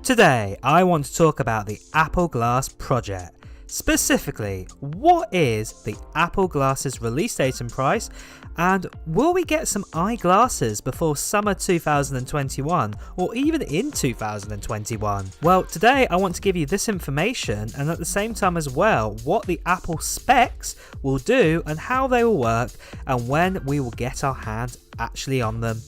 Today, I want to talk about the Apple Glass project. Specifically, what is the Apple Glasses release date and price, and will we get some iGlasses before summer 2021 or even in 2021? Well, today I want to give you this information and at the same time as well what the Apple specs will do and how they will work and when we will get our hands actually on them.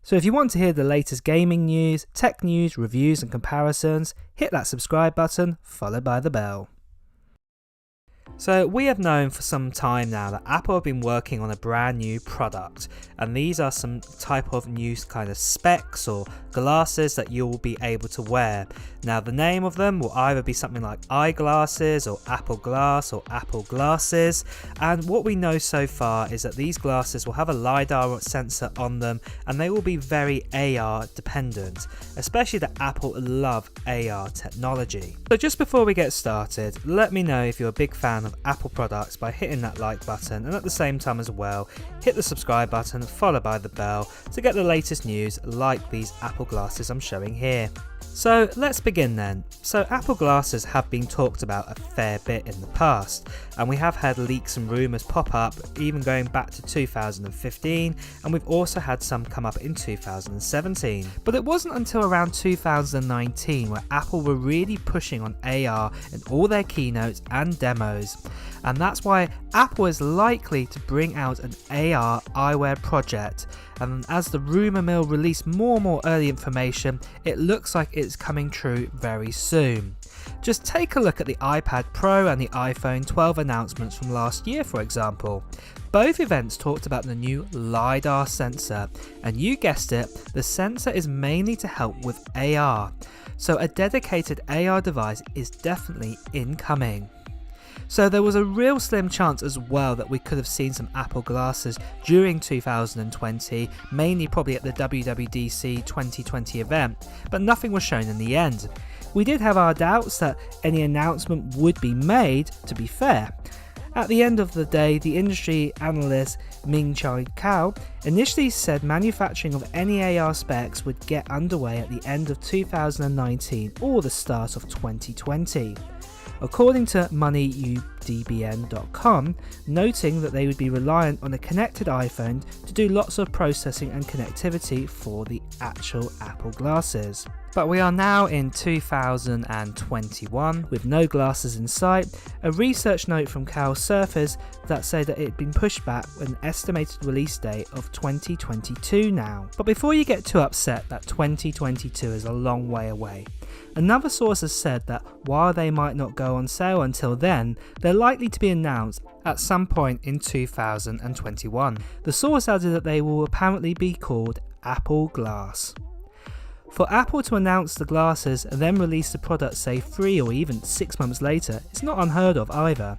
So if you want to hear the latest gaming news, tech news, reviews and comparisons, hit that subscribe button followed by the bell. So we have known for some time now that Apple have been working on a brand new product, and these are some type of new kind of specs or glasses that you will be able to wear. Now the name of them will either be something like iGlasses or Apple Glass or Apple Glasses, and what we know so far is that these glasses will have a LIDAR sensor on them and they will be very AR dependent, especially that Apple love AR technology. So just before we get started, let me know if you're a big fan of Apple products by hitting that like button, and at the same time as well hit the subscribe button followed by the bell to get the latest news like these Apple glasses I'm showing here. So let's begin then. So Apple glasses have been talked about a fair bit in the past, and we have had leaks and rumours pop up even going back to 2015, and we've also had some come up in 2017. But it wasn't until around 2019 where Apple were really pushing on AR in all their keynotes and demos, and that's why Apple is likely to bring out an AR eyewear project. And as the rumour mill released more and more early information, it looks like it's coming true very soon. Just take a look at the iPad Pro and the iPhone 12 announcements from last year, for example. Both events talked about the new LIDAR sensor, and you guessed it, the sensor is mainly to help with AR. So a dedicated AR device is definitely incoming. So there was a real slim chance as well that we could have seen some Apple glasses during 2020, mainly probably at the WWDC 2020 event, but nothing was shown in the end. We did have our doubts that any announcement would be made, to be fair. At the end of the day, the industry analyst Ming-Chi Kuo initially said manufacturing of any AR specs would get underway at the end of 2019 or the start of 2020. According to moneyudbn.com, noting that they would be reliant on a connected iPhone to do lots of processing and connectivity for the actual Apple glasses. But we are now in 2021 with no glasses in sight. A research note from Cal surfaced that said that it had been pushed back with an estimated release date of 2022 now. But before you get too upset that 2022 is a long way away, another source has said that while they might not go on sale until then, they're likely to be announced at some point in 2021. The source added that they will apparently be called Apple Glass. For Apple to announce the glasses and then release the product say 3 or even 6 months later is not unheard of either.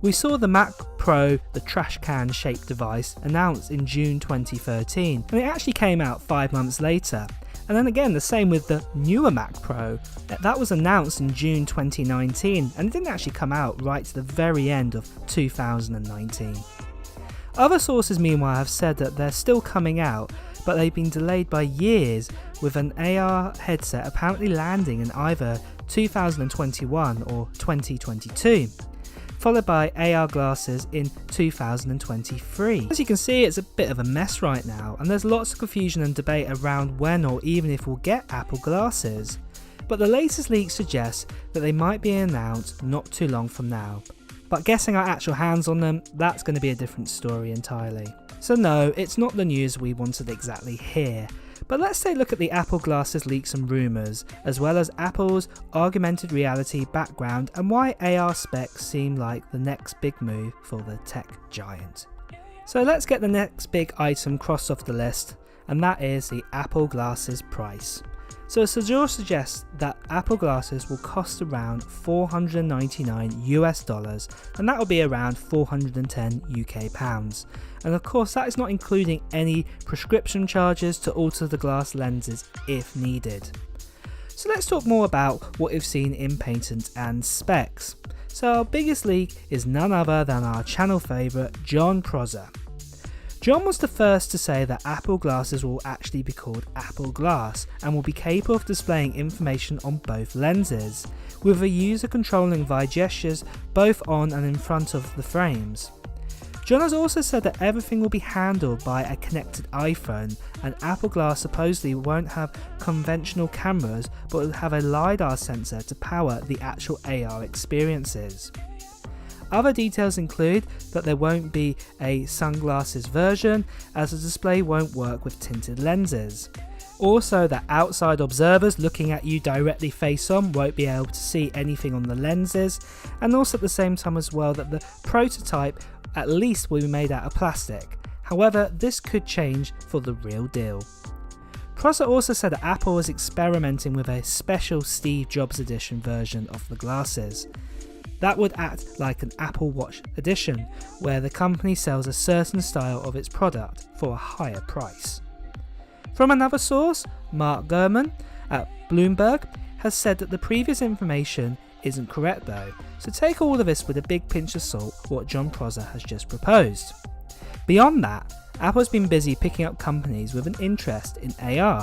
We saw the Mac Pro, the trash can shaped device, announced in June 2013, and it actually came out 5 months later. And then again the same with the newer Mac Pro, that was announced in June 2019 and it didn't actually come out right to the very end of 2019. Other sources meanwhile have said that they're still coming out, but they've been delayed by years, with an AR headset apparently landing in either 2021 or 2022, followed by AR glasses in 2023. As you can see, it's a bit of a mess right now, and there's lots of confusion and debate around when or even if we'll get Apple glasses. But the latest leak suggests that they might be announced not too long from now. But getting our actual hands on them, that's going to be a different story entirely. So no, it's not the news we wanted exactly here. But let's take a look at the Apple glasses leaks and rumours, as well as Apple's augmented reality background and why AR specs seem like the next big move for the tech giant. So let's get the next big item crossed off the list, and that is the Apple glasses price. So Sajor suggests that Apple glasses will cost around $499 US, and that will be around 410 UK pounds. And of course that is not including any prescription charges to alter the glass lenses if needed. So let's talk more about what we've seen in patents and specs. So our biggest leak is none other than our channel favourite John Prosser. John was the first to say that Apple glasses will actually be called Apple Glass and will be capable of displaying information on both lenses, with a user controlling via gestures both on and in front of the frames. John has also said that everything will be handled by a connected iPhone, and Apple Glass supposedly won't have conventional cameras but will have a LiDAR sensor to power the actual AR experiences. Other details include that there won't be a sunglasses version, as the display won't work with tinted lenses. Also, that outside observers looking at you directly face on won't be able to see anything on the lenses, and also at the same time as well that the prototype at least will be made out of plastic. However, this could change for the real deal. Prosser also said that Apple is experimenting with a special Steve Jobs edition version of the glasses. That would act like an Apple Watch edition, where the company sells a certain style of its product for a higher price. From another source, Mark Gurman at Bloomberg has said that the previous information isn't correct though, so take all of this with a big pinch of salt what John Prosser has just proposed. Beyond that, Apple has been busy picking up companies with an interest in AR,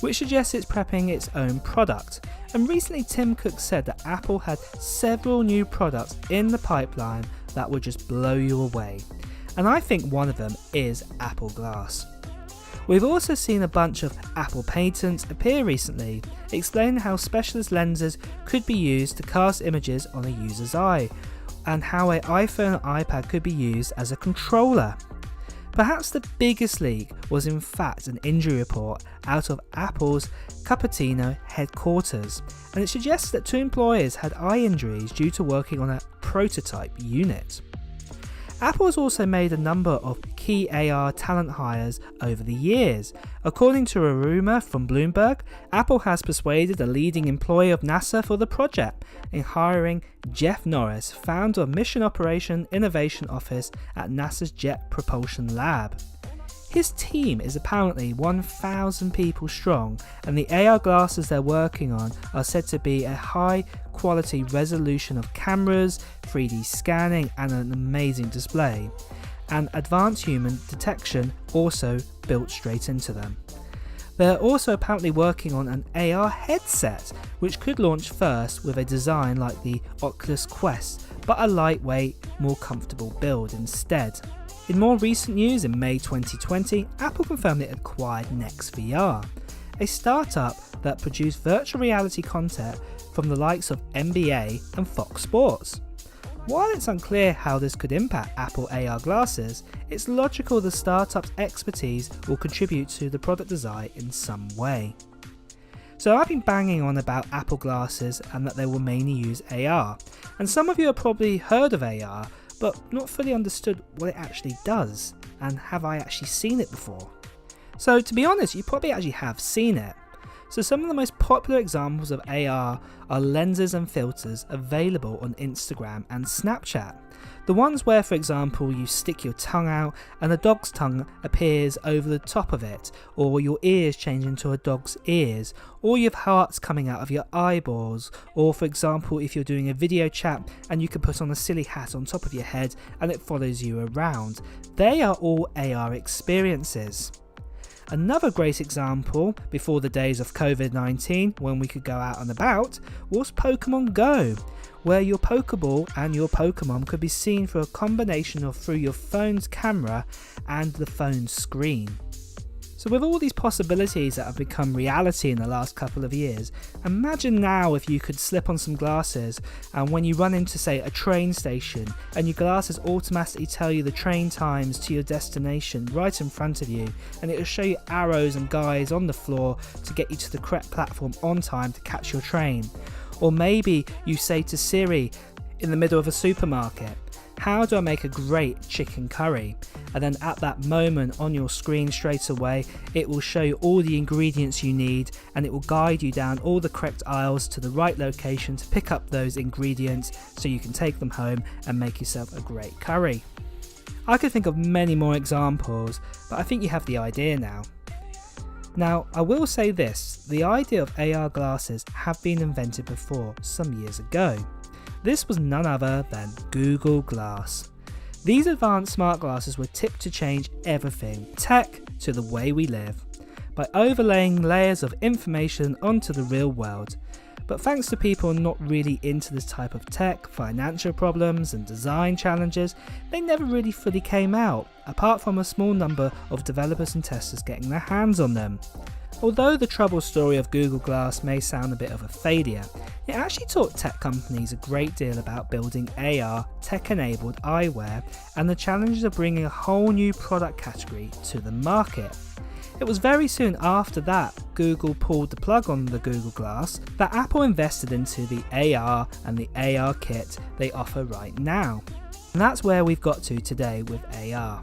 which suggests it's prepping its own product, and recently Tim Cook said that Apple had several new products in the pipeline that would just blow you away, and I think one of them is Apple Glass. We've also seen a bunch of Apple patents appear recently, explaining how specialist lenses could be used to cast images on a user's eye, and how an iPhone or iPad could be used as a controller. Perhaps the biggest leak was in fact an injury report out of Apple's Cupertino headquarters, and it suggests that 2 employees had eye injuries due to working on a prototype unit. Apple has also made a number of key AR talent hires over the years. According to a rumour from Bloomberg, Apple has persuaded a leading employee of NASA for the project in hiring Jeff Norris, founder of Mission Operation Innovation Office at NASA's Jet Propulsion Lab. His team is apparently 1,000 people strong, and the AR glasses they're working on are said to be a high quality resolution of cameras, 3D scanning and an amazing display, and advanced human detection also built straight into them. They're also apparently working on an AR headset, which could launch first with a design like the Oculus Quest, but a lightweight, more comfortable build instead. In more recent news, in May 2020, Apple confirmed it acquired NextVR, a startup that produced virtual reality content from the likes of NBA and Fox Sports. While it's unclear how this could impact Apple AR glasses, it's logical the startup's expertise will contribute to the product design in some way. So I've been banging on about Apple glasses and that they will mainly use AR, and some of you have probably heard of AR, but not fully understood what it actually does, and have I actually seen it before? So to be honest, you probably actually have seen it. So some of the most popular examples of AR are lenses and filters available on Instagram and Snapchat. The ones where, for example, you stick your tongue out and a dog's tongue appears over the top of it, or your ears change into a dog's ears, or you have hearts coming out of your eyeballs, or for example if you're doing a video chat and you can put on a silly hat on top of your head and it follows you around. They are all AR experiences. Another great example before the days of COVID-19 when we could go out and about was Pokemon Go, where your Pokeball and your Pokemon could be seen through a combination of through your phone's camera and the phone's screen. So with all these possibilities that have become reality in the last couple of years, imagine now if you could slip on some glasses and when you run into say a train station and your glasses automatically tell you the train times to your destination right in front of you, and it will show you arrows and guides on the floor to get you to the correct platform on time to catch your train. Or maybe you say to Siri in the middle of a supermarket, "How do I make a great chicken curry?" And then at that moment on your screen straight away, it will show you all the ingredients you need, and it will guide you down all the correct aisles to the right location to pick up those ingredients so you can take them home and make yourself a great curry. I could think of many more examples, but I think you have the idea now. Now, I will say this, the idea of AR glasses have been invented before some years ago. This was none other than Google Glass. These advanced smart glasses were tipped to change everything, tech to the way we live, by overlaying layers of information onto the real world. But thanks to people not really into this type of tech, financial problems and design challenges, they never really fully came out, apart from a small number of developers and testers getting their hands on them. Although the trouble story of Google Glass may sound a bit of a failure, it actually taught tech companies a great deal about building AR, tech-enabled eyewear, and the challenges of bringing a whole new product category to the market. It was very soon after that Google pulled the plug on the Google Glass that Apple invested into the AR and the AR kit they offer right now. And that's where we've got to today with AR.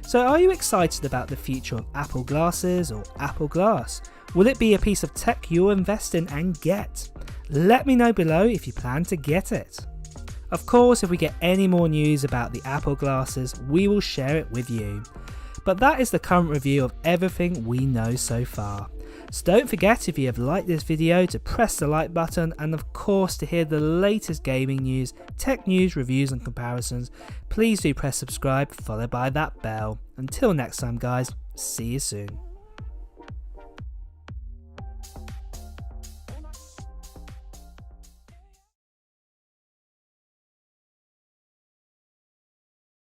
So are you excited about the future of Apple glasses or Apple Glass? Will it be a piece of tech you'll invest in and get? Let me know below if you plan to get it. Of course, if we get any more news about the Apple glasses, we will share it with you. But that is the current review of everything we know so far. So don't forget, if you have liked this video, to press the like button, and of course to hear the latest gaming news, tech news, reviews and comparisons, please do press subscribe followed by that bell. Until next time guys, see you soon.